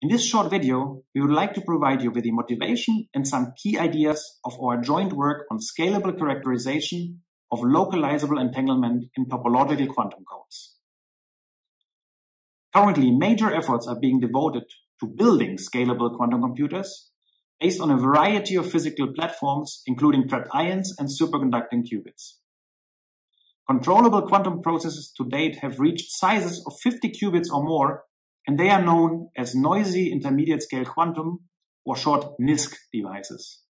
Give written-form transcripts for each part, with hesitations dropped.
In this short video, we would like to provide you with the motivation and some key ideas of our joint work on scalable characterization of localizable entanglement in topological quantum codes. Currently, major efforts are being devoted to building scalable quantum computers based on a variety of physical platforms, including trapped ions and superconducting qubits. Controllable quantum processes to date have reached sizes of 50 qubits or more, and they are known as noisy intermediate scale quantum, or short NISQ devices.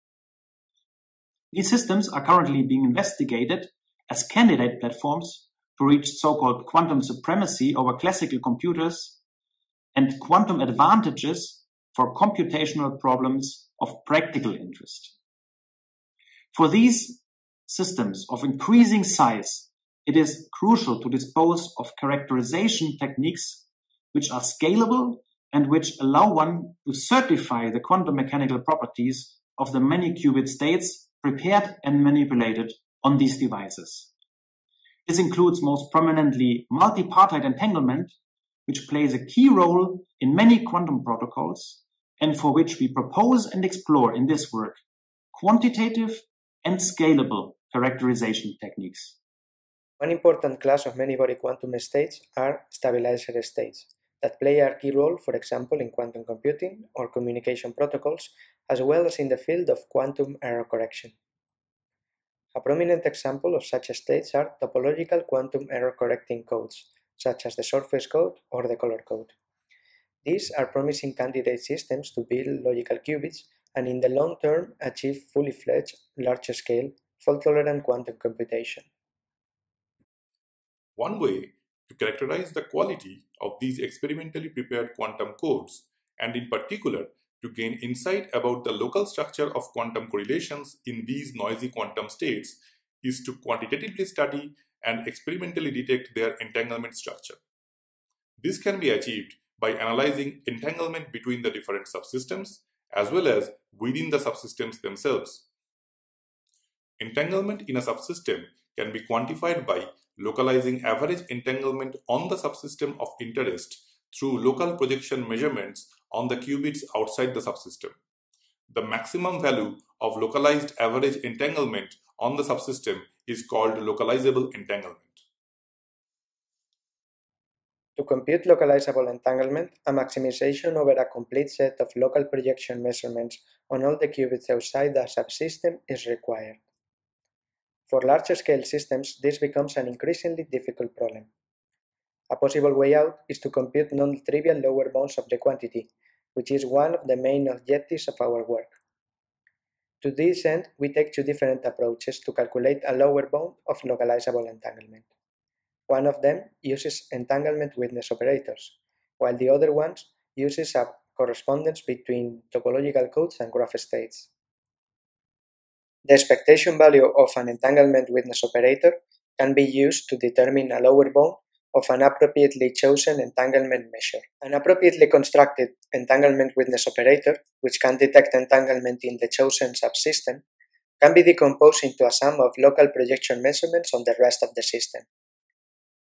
These systems are currently being investigated as candidate platforms to reach so-called quantum supremacy over classical computers and quantum advantages for computational problems of practical interest. For these systems of increasing size, it is crucial to dispose of characterization techniques which are scalable and which allow one to certify the quantum mechanical properties of the many qubit states prepared and manipulated on these devices. This includes most prominently multipartite entanglement, which plays a key role in many quantum protocols and for which we propose and explore in this work quantitative and scalable characterization techniques. One important class of many-body quantum states are stabilizer states that play a key role, for example, in quantum computing or communication protocols, as well as in the field of quantum error correction. A prominent example of such states are topological quantum error correcting codes, such as the surface code or the color code. These are promising candidate systems to build logical qubits and in the long term achieve fully fledged, large-scale, fault-tolerant quantum computation. One way to characterize the quality of these experimentally prepared quantum codes, and in particular to gain insight about the local structure of quantum correlations in these noisy quantum states, is to quantitatively study and experimentally detect their entanglement structure. This can be achieved by analyzing entanglement between the different subsystems as well as within the subsystems themselves. Entanglement in a subsystem can be quantified by localizing average entanglement on the subsystem of interest through local projection measurements on the qubits outside the subsystem. The maximum value of localized average entanglement on the subsystem is called localizable entanglement. To compute localizable entanglement, a maximization over a complete set of local projection measurements on all the qubits outside the subsystem is required. For large-scale systems, this becomes an increasingly difficult problem. A possible way out is to compute non-trivial lower bounds of the quantity, which is one of the main objectives of our work. To this end, we take two different approaches to calculate a lower bound of localizable entanglement. One of them uses entanglement witness operators, while the other one uses a correspondence between topological codes and graph states. The expectation value of an entanglement witness operator can be used to determine a lower bound of an appropriately chosen entanglement measure. An appropriately constructed entanglement witness operator, which can detect entanglement in the chosen subsystem, can be decomposed into a sum of local projection measurements on the rest of the system.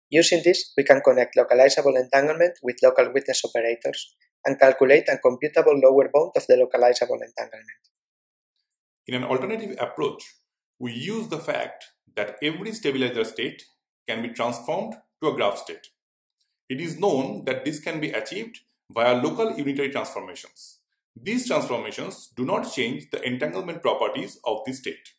Using this, we can connect localizable entanglement with local witness operators and calculate a computable lower bound of the localizable entanglement. In an alternative approach, we use the fact that every stabilizer state can be transformed to a graph state. It is known that this can be achieved via local unitary transformations. These transformations do not change the entanglement properties of the state.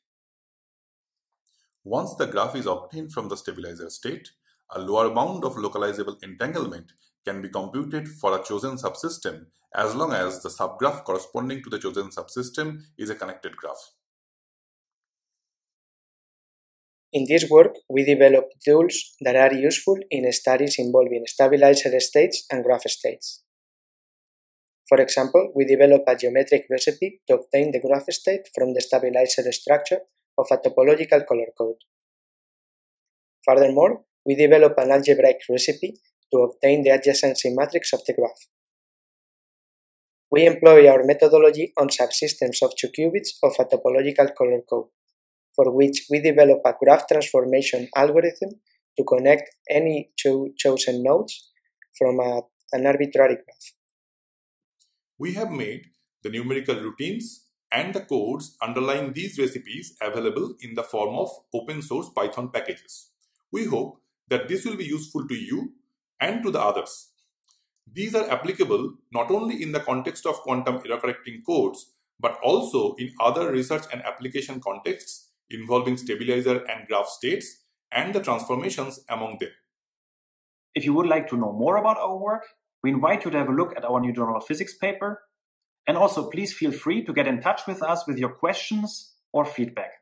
Once the graph is obtained from the stabilizer state, a lower bound of localizable entanglement can be computed for a chosen subsystem as long as the subgraph corresponding to the chosen subsystem is a connected graph. In this work, we develop tools that are useful in studies involving stabilizer states and graph states. For example, we develop a geometric recipe to obtain the graph state from the stabilizer structure of a topological color code. Furthermore, we develop an algebraic recipe to obtain the adjacency matrix of the graph. We employ our methodology on subsystems of 2 qubits of a topological color code, for which we develop a graph transformation algorithm to connect any 2 chosen nodes from an arbitrary graph. We have made the numerical routines and the codes underlying these recipes available in the form of open source Python packages. We hope that this will be useful to you and to the others. These are applicable not only in the context of quantum error correcting codes, but also in other research and application contexts involving stabilizer and graph states and the transformations among them. If you would like to know more about our work, we invite you to have a look at our New Journal of Physics paper. And also, please feel free to get in touch with us with your questions or feedback.